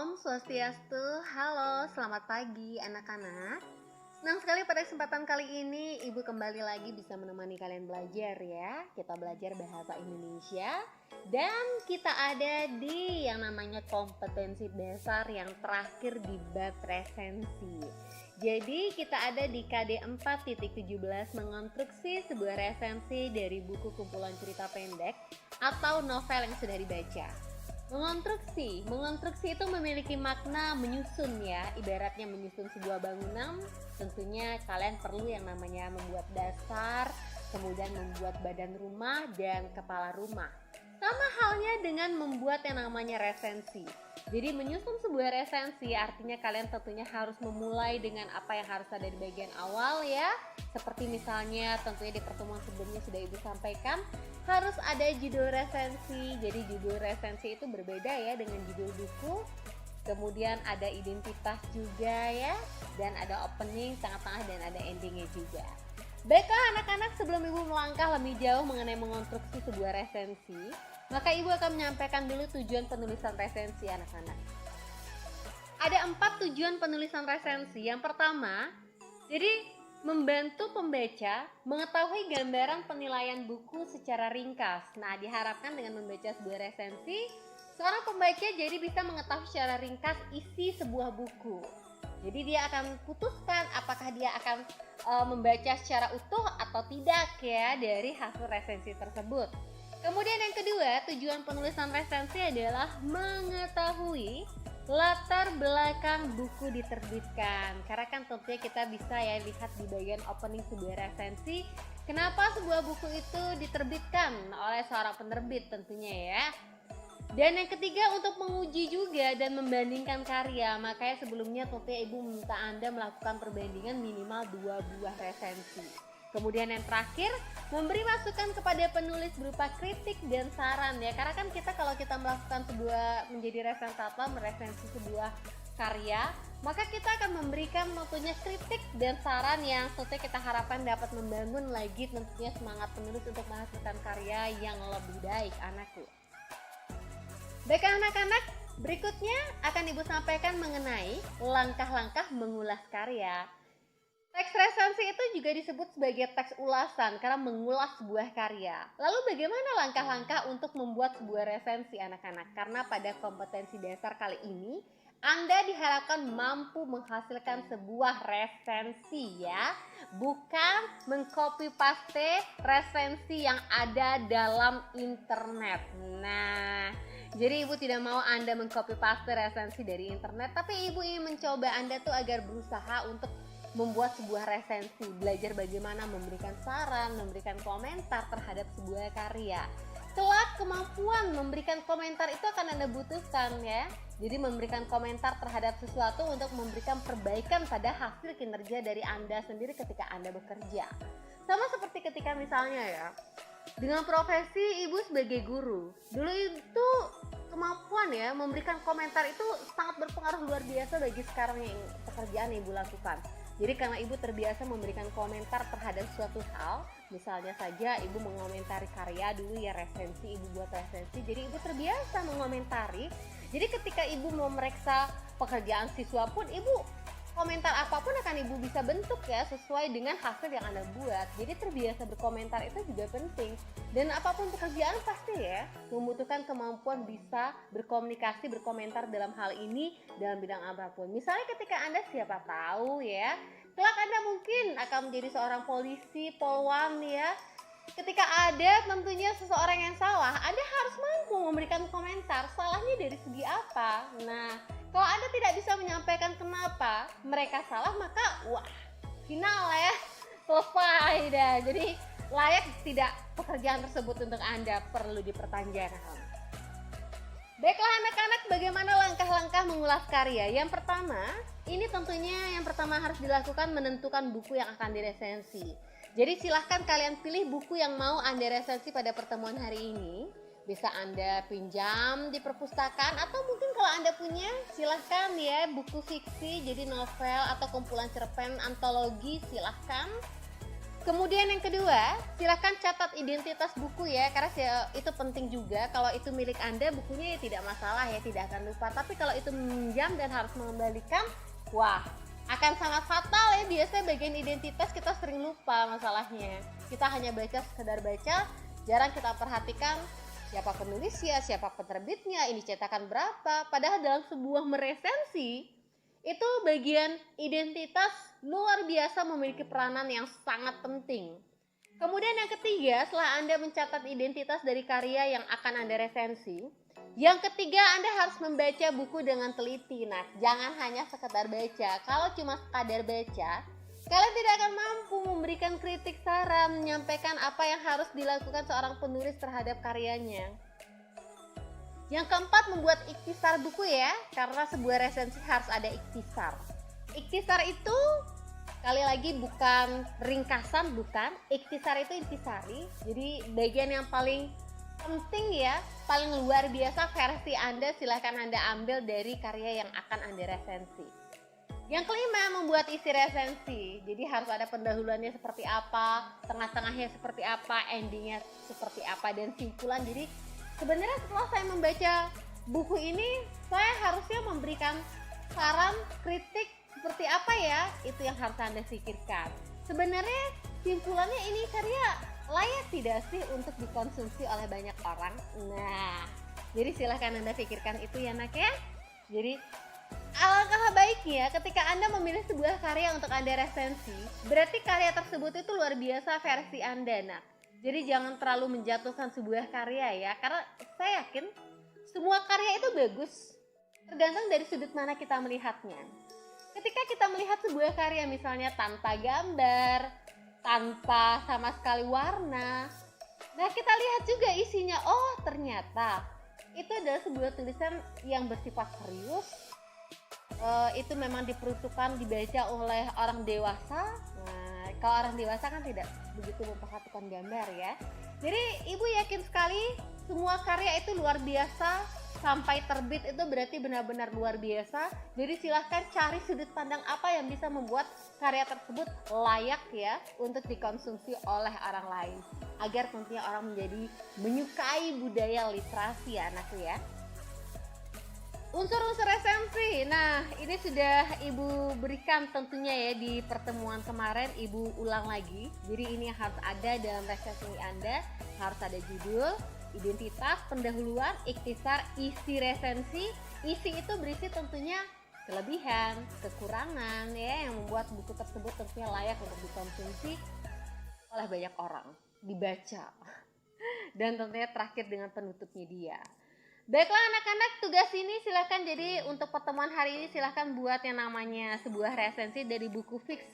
Om Swastiastu, halo selamat pagi anak-anak. Senang sekali pada kesempatan kali ini Ibu kembali lagi bisa menemani kalian belajar ya. Kita belajar bahasa Indonesia dan kita ada di yang namanya kompetensi dasar yang terakhir di bab resensi. Jadi kita ada di KD 4.17 mengonstruksi sebuah resensi dari buku kumpulan cerita pendek atau novel yang sudah dibaca. Mengonstruksi itu memiliki makna menyusun ya, ibaratnya menyusun sebuah bangunan. Tentunya kalian perlu yang namanya membuat dasar, kemudian membuat badan rumah dan kepala rumah. Sama halnya dengan membuat yang namanya resensi. Jadi menyusun sebuah resensi artinya kalian tentunya harus memulai dengan apa yang harus ada di bagian awal ya. Seperti misalnya tentunya di pertemuan sebelumnya sudah Ibu sampaikan, harus ada judul resensi. Jadi judul resensi itu berbeda ya dengan judul buku. Kemudian ada identitas juga ya, dan ada opening, tengah-tengah, dan ada endingnya juga. Baiklah anak-anak, sebelum Ibu melangkah lebih jauh mengenai mengonstruksi sebuah resensi, maka Ibu akan menyampaikan dulu tujuan penulisan resensi anak-anak. Ada 4 tujuan penulisan resensi. Yang pertama, jadi membantu pembaca mengetahui gambaran penilaian buku secara ringkas. Nah, diharapkan dengan membaca sebuah resensi, seorang pembaca jadi bisa mengetahui secara ringkas isi sebuah buku. Jadi dia akan putuskan apakah dia akan membaca secara utuh atau tidak ya dari hasil resensi tersebut. Kemudian yang kedua, tujuan penulisan resensi adalah mengetahui latar belakang buku diterbitkan. Karena kan tentunya kita bisa ya lihat di bagian opening sebuah resensi, kenapa sebuah buku itu diterbitkan oleh seorang penerbit tentunya ya. Dan yang ketiga, untuk menguji juga dan membandingkan karya. Makanya sebelumnya tentunya Ibu minta Anda melakukan perbandingan minimal 2 buah resensi. Kemudian yang terakhir, memberi masukan kepada penulis berupa kritik dan saran ya. Karena kan kita kalau kita melakukan sebuah menjadi resentator, meresensi sebuah karya, maka kita akan memberikan tentunya kritik dan saran yang tentunya kita harapkan dapat membangun lagi tentunya semangat penulis untuk menghasilkan karya yang lebih baik anakku. Baik anak-anak, berikutnya akan Ibu sampaikan mengenai langkah-langkah mengulas karya. Teks resensi itu juga disebut sebagai teks ulasan karena mengulas sebuah karya. Lalu bagaimana langkah-langkah untuk membuat sebuah resensi anak-anak? Karena pada kompetensi dasar kali ini, Anda diharapkan mampu menghasilkan sebuah resensi ya. Bukan mengcopy paste resensi yang ada dalam internet. Nah, jadi Ibu tidak mau Anda mengcopy paste resensi dari internet, tapi Ibu ingin mencoba Anda tuh agar berusaha untuk membuat sebuah resensi, belajar bagaimana memberikan saran, memberikan komentar terhadap sebuah karya. Kelak kemampuan memberikan komentar itu akan Anda butuhkan ya. Jadi memberikan komentar terhadap sesuatu untuk memberikan perbaikan pada hasil kinerja dari Anda sendiri ketika Anda bekerja. Sama seperti ketika misalnya ya, dengan profesi Ibu sebagai guru, dulu itu kemampuan ya memberikan komentar itu sangat berpengaruh luar biasa bagi sekarang yang pekerjaan yang Ibu lakukan. Jadi karena Ibu terbiasa memberikan komentar terhadap suatu hal, misalnya saja Ibu mengomentari karya dulu ya resensi, Ibu buat resensi, jadi Ibu terbiasa mengomentari. Jadi ketika Ibu mau memeriksa pekerjaan siswa pun Ibu komentar apapun akan Ibu bisa bentuk ya sesuai dengan hasil yang Anda buat. Jadi terbiasa berkomentar itu juga penting. Dan apapun pekerjaan pasti ya membutuhkan kemampuan bisa berkomunikasi, berkomentar dalam hal ini dalam bidang apapun. Misalnya ketika Anda siapa tahu ya, kelak Anda mungkin akan menjadi seorang polisi, polwan ya. Ketika ada tentunya seseorang yang salah, Anda harus mampu memberikan komentar salahnya dari segi apa. Nah, kalau Anda tidak bisa menyampaikan kenapa mereka salah, maka wah, final ya, selesai dah. Jadi layak tidak pekerjaan tersebut untuk Anda, perlu dipertanyakan. Baiklah anak-anak, bagaimana langkah-langkah mengulas karya? Yang pertama, ini tentunya yang pertama harus dilakukan menentukan buku yang akan diresensi. Jadi silahkan kalian pilih buku yang mau Anda resensi pada pertemuan hari ini. Bisa Anda pinjam di perpustakaan atau mungkin kalau Anda punya silahkan ya buku fiksi jadi novel atau kumpulan cerpen antologi silahkan. Kemudian yang kedua, silakan catat identitas buku ya, karena itu penting juga. Kalau itu milik Anda, bukunya ya tidak masalah ya, tidak akan lupa. Tapi kalau itu meminjam dan harus mengembalikan, wah, akan sangat fatal ya. Biasanya bagian identitas kita sering lupa masalahnya. Kita hanya baca, sekedar baca, jarang kita perhatikan siapa penulisnya, siapa penerbitnya, ini cetakan berapa. Padahal dalam sebuah meresensi, itu bagian identitas luar biasa memiliki peranan yang sangat penting. Kemudian yang ketiga, setelah Anda mencatat identitas dari karya yang akan Anda resensi, yang ketiga Anda harus membaca buku dengan teliti. Nah, jangan hanya sekedar baca. Kalau cuma sekadar baca, kalian tidak akan mampu memberikan kritik, saran, menyampaikan apa yang harus dilakukan seorang penulis terhadap karyanya. Yang keempat, membuat ikhtisar buku ya, karena sebuah resensi harus ada ikhtisar. Ikhtisar itu kali lagi bukan ringkasan, bukan. Ikhtisar itu intisari, jadi bagian yang paling penting ya, paling luar biasa versi Anda silahkan Anda ambil dari karya yang akan Anda resensi. Yang kelima, membuat isi resensi. Jadi harus ada pendahuluannya seperti apa, tengah-tengahnya seperti apa, endingnya seperti apa, dan simpulan. Jadi sebenarnya setelah saya membaca buku ini, saya harusnya memberikan saran, kritik seperti apa ya, itu yang harus Anda pikirkan. Sebenarnya simpulannya, ini karya layak tidak sih untuk dikonsumsi oleh banyak orang? Nah, jadi silahkan Anda pikirkan itu ya nak ya. Jadi alangkah baiknya ketika Anda memilih sebuah karya untuk Anda resensi, berarti karya tersebut itu luar biasa versi Anda nak. Jadi jangan terlalu menjatuhkan sebuah karya ya, karena saya yakin semua karya itu bagus, tergantung dari sudut mana kita melihatnya. Ketika kita melihat sebuah karya misalnya tanpa gambar, tanpa sama sekali warna, nah kita lihat juga isinya, oh ternyata itu adalah sebuah tulisan yang bersifat serius, itu memang diperuntukkan dibaca oleh orang dewasa. Nah, kalau orang dewasa kan tidak begitu memperhatikan gambar ya. Jadi ibu yakin sekali semua karya itu luar biasa, sampai terbit itu berarti benar-benar luar biasa. Jadi silahkan cari sudut pandang apa yang bisa membuat karya tersebut layak ya untuk dikonsumsi oleh orang lain, agar tentunya orang menjadi menyukai budaya literasi ya anakku ya. Unsur-unsur resensi, nah ini sudah ibu berikan tentunya ya di pertemuan kemarin, ibu ulang lagi. Jadi ini yang harus ada dalam resensi Anda, harus ada judul, identitas, pendahuluan, ikhtisar, isi resensi. Isi itu berisi tentunya kelebihan, kekurangan ya, yang membuat buku tersebut tentunya layak untuk dikonsumsi oleh banyak orang, dibaca. Dan tentunya terakhir dengan penutupnya dia. Baiklah anak-anak, tugas ini silahkan, jadi untuk pertemuan hari ini silahkan buat yang namanya sebuah resensi dari buku fiksi